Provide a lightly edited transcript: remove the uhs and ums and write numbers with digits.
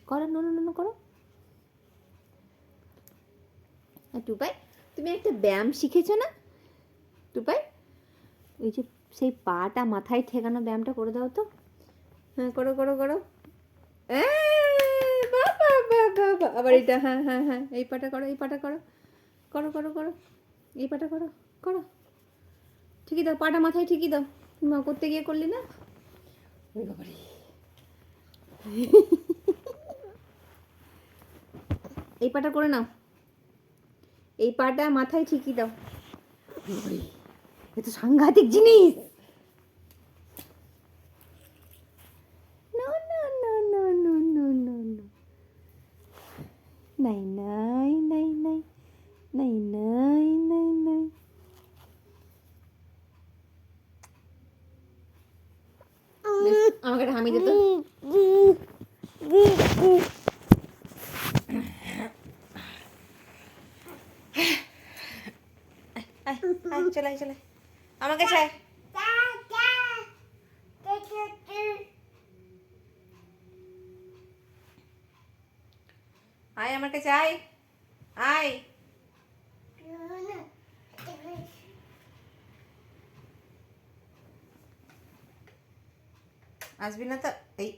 করো, নো করো। টুপাই, তুমি একটা ব্যায়াম শিখেছো না টুপাই? ওই যে সেই পাটা মাথায় ঠেকানো ব্যায়ামটা করে দাও তো। হ্যাঁ, করো করো করো। বাবা বাবা, আবার এটা, হ্যাঁ হ্যাঁ হ্যাঁ, এই পাটা করো, এই পাটা করো, করো করো করো, এই পাটা করো, করো। ঠিকই দাও, পাটা মাথায় ঠিকই দাও। মা করতে গিয়ে করলি না? ওই বাবারে। এই পাটা করে নাও, এই পাটা মাথায় ঠিকই দাও। এ তো সাংঘাতিক জিনিস। নাই নাই নাই নাই নাই নাই নাই নাই। আমাকে একটা হামি দে তো। চলে চলে আমাকে চাই। আয় আমার কাছে আয়, আয়। আসবি না তো? এই